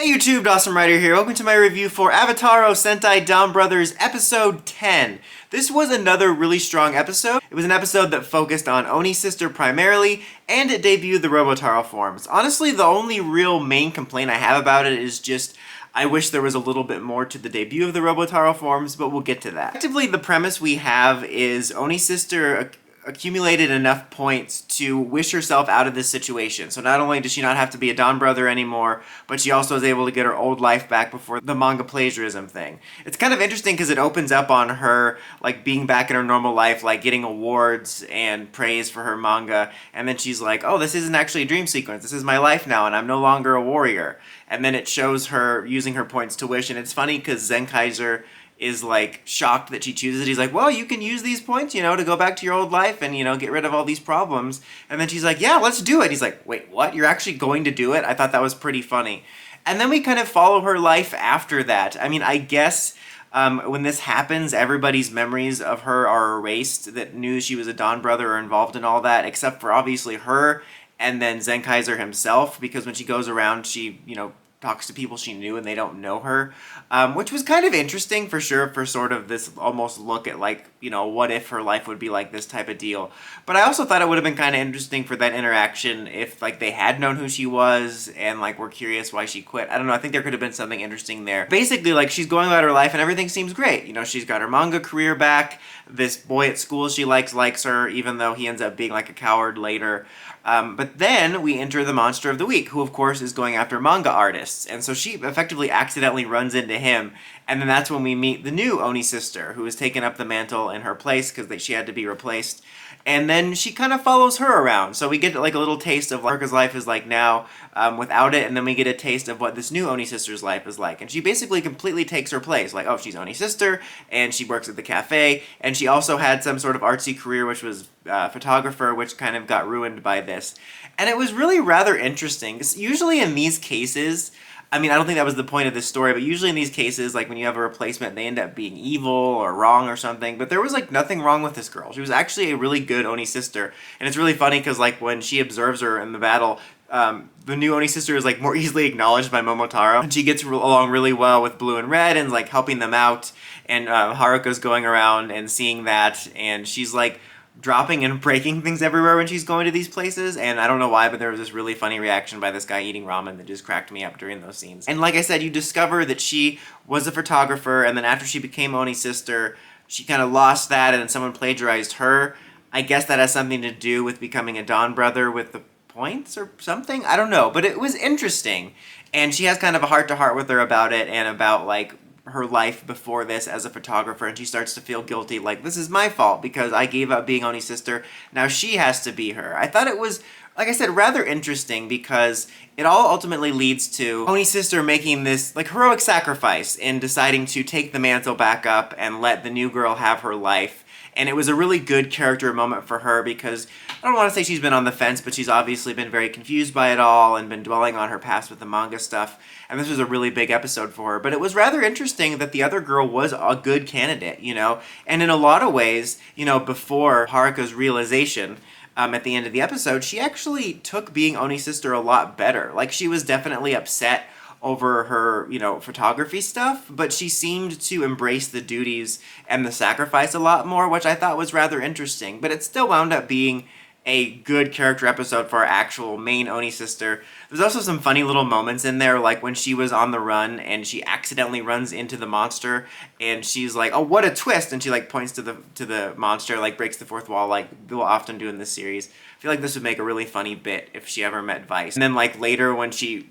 Hey YouTube, Awesome Writer here. Welcome to my review for Avataro Sentai DonBrothers episode 10. This was another really strong episode. It was an episode that focused on Oni Sister primarily, and it debuted the Robotaro forms. Honestly, the only real main complaint I have about it is just I wish there was a little bit more to the debut of the Robotaro forms, but we'll get to that. Effectively, the premise we have is Oni Sister accumulated enough points to wish herself out of this situation. So not only does she not have to be a DonBrother anymore, but she also is able to get her old life back before the manga plagiarism thing. It's kind of interesting because it opens up on her like being back in her normal life, like getting awards and praise for her manga, and then she's like, oh, this isn't actually a dream sequence, this is my life now and I'm no longer a warrior. And then it shows her using her points to wish, and it's funny because Zenkaiser is like shocked that she chooses it. He's like, well, you can use these points, to go back to your old life and, get rid of all these problems. And then she's like, yeah, let's do it. He's like, wait, what? You're actually going to do it? I thought that was pretty funny. And then we kind of follow her life after that. I mean, I guess when this happens, everybody's memories of her are erased that knew she was a DonBrother or involved in all that, except for obviously her and then Zenkaiser himself, because when she goes around, she, talks to people she knew and they don't know her, which was kind of interesting for sure, for sort of this almost look at like, what if her life would be like this type of deal. But I also thought it would have been kind of interesting for that interaction if like they had known who she was and like were curious why she quit. I don't know, I think there could have been something interesting there. Basically, like, she's going about her life and everything seems great. She's got her manga career back, this boy at school she likes her, even though he ends up being like a coward later. But then we enter the monster of the week, who of course is going after manga artists, and so she effectively accidentally runs into him, and then that's when we meet the new Oni Sister, who has taken up the mantle in her place because she had to be replaced, and then she kind of follows her around, so we get like a little taste of what Haruka's life is like now without it, and then we get a taste of what this new Oni Sister's life is like, and she basically completely takes her place, like, oh, she's Oni Sister, and she works at the cafe, and she also had some sort of artsy career, which was photographer, which kind of got ruined by this. And it was really rather interesting, because usually in these cases, I mean, I don't think that was the point of this story, but usually in these cases, like when you have a replacement, they end up being evil or wrong or something, but there was like nothing wrong with this girl. She was actually a really good Oni Sister, and it's really funny because like when she observes her in the battle, the new Oni Sister is like more easily acknowledged by Momotaro, and she gets along really well with Blue and Red and like helping them out, and Haruka's going around and seeing that, and she's like dropping and breaking things everywhere when she's going to these places, and I don't know why, but there was this really funny reaction by this guy eating ramen that just cracked me up during those scenes. And like I said, you discover that she was a photographer, and then after she became Oni Sister, she kind of lost that, and then someone plagiarized her. I guess that has something to do with becoming a DonBrother with the points or something? I don't know, but it was interesting. And she has kind of a heart-to-heart with her about it, and about like her life before this as a photographer, and she starts to feel guilty, like, this is my fault because I gave up being Oni Sister, now she has to be her. I thought it was, like I said, rather interesting because it all ultimately leads to Oni Sister making this like heroic sacrifice in deciding to take the mantle back up and let the new girl have her life. And it was a really good character moment for her because I don't want to say she's been on the fence, but she's obviously been very confused by it all and been dwelling on her past with the manga stuff. And this was a really big episode for her. But it was rather interesting that the other girl was a good candidate, And in a lot of ways, before Haruka's realization at the end of the episode, she actually took being Oni Sister a lot better. Like, she was definitely upset over her, photography stuff, but she seemed to embrace the duties and the sacrifice a lot more, which I thought was rather interesting. But it still wound up being a good character episode for our actual main Oni Sister. There's also some funny little moments in there, like when she was on the run and she accidentally runs into the monster, and she's like, oh, what a twist, and she like points to the monster, like breaks the fourth wall, like we'll often do in this series. I feel like this would make a really funny bit if she ever met Vice. And then like later when she,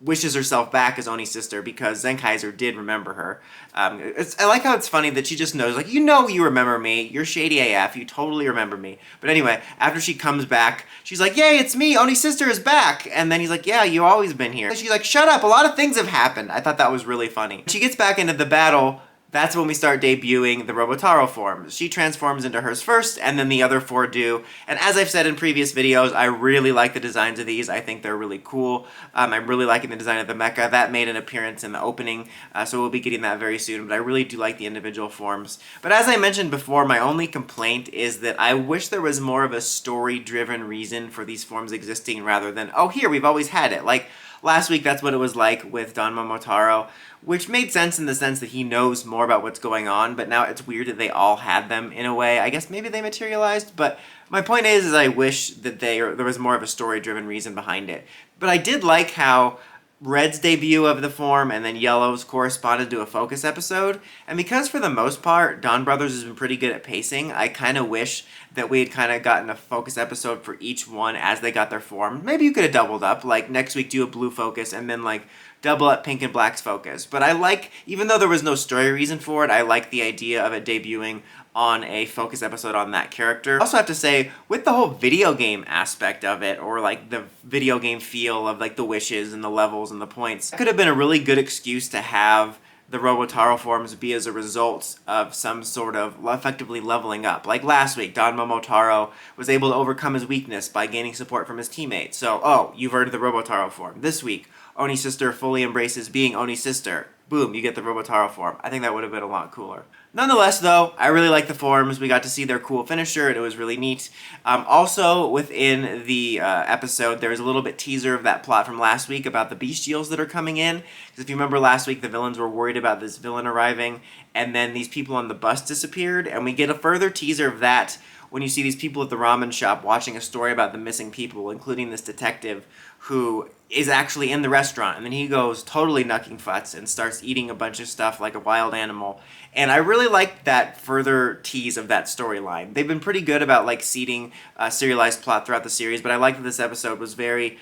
wishes herself back as Oni Sister because Zenkaiser did remember her. I like how it's funny that she just knows, like, you remember me, you're shady AF, you totally remember me. But anyway, after she comes back, she's like, yay, it's me, Oni Sister is back! And then he's like, yeah, you always been here. She's like, shut up, a lot of things have happened. I thought that was really funny. When she gets back into the battle, that's when we start debuting the Robotaro forms. She transforms into hers first, and then the other four do. And as I've said in previous videos, I really like the designs of these. I think they're really cool. I'm really liking the design of the mecha. That made an appearance in the opening, so we'll be getting that very soon. But I really do like the individual forms. But as I mentioned before, my only complaint is that I wish there was more of a story-driven reason for these forms existing rather than, oh, here, we've always had it. Like, last week that's what it was like with Don Momotaro, which made sense in the sense that he knows more about what's going on, but now it's weird that they all had them in a way. I guess maybe they materialized, but my point is I wish that there was more of a story-driven reason behind it. But I did like how Red's debut of the form and then Yellow's corresponded to a focus episode, and because for the most part DonBrother has been pretty good at pacing, I kind of wish that we had kind of gotten a focus episode for each one as they got their form. Maybe you could have doubled up, like next week do a blue focus and then like double up pink and black's focus. But I like, even though there was no story reason for it, I like the idea of it debuting on a focus episode on that character. I also have to say, with the whole video game aspect of it, or like the video game feel of like the wishes and the levels and the points, it could have been a really good excuse to have the Robotaro forms be as a result of some sort of effectively leveling up. Like last week, Don Momotaro was able to overcome his weakness by gaining support from his teammates. So, oh, you've earned the Robotaro form. This week, Oni Sister fully embraces being Oni Sister. Boom, you get the Robotaro form. I think that would have been a lot cooler. Nonetheless, though, I really like the forms. We got to see their cool finisher, and it was really neat. Also, within the episode, there was a little bit teaser of that plot from last week about the bestials that are coming in. Because if you remember last week, the villains were worried about this villain arriving, and then these people on the bus disappeared, and we get a further teaser of that when you see these people at the ramen shop watching a story about the missing people, including this detective who is actually in the restaurant, and then he goes totally knucking futs and starts eating a bunch of stuff like a wild animal. And I really liked that further tease of that storyline. They've been pretty good about like seeding serialized plot throughout the series, but I liked that this episode was a very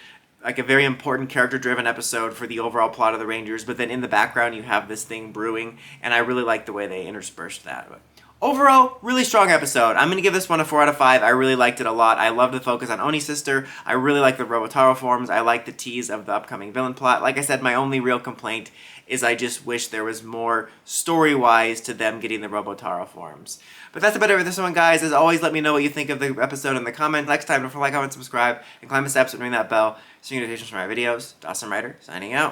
important character-driven episode for the overall plot of the Rangers, but then in the background you have this thing brewing, and I really liked the way they interspersed that. But overall, really strong episode. I'm going to give this one a 4 out of 5. I really liked it a lot. I love the focus on Oni Sister. I really like the Robotaro forms. I like the tease of the upcoming villain plot. Like I said, my only real complaint is I just wish there was more story-wise to them getting the Robotaro forms. But that's about it for this one, guys. As always, let me know what you think of the episode in the comments. Next time, don't forget to like, comment, subscribe, and climb the steps and ring that bell so you get notifications for my videos. Dawson Ryder, signing out.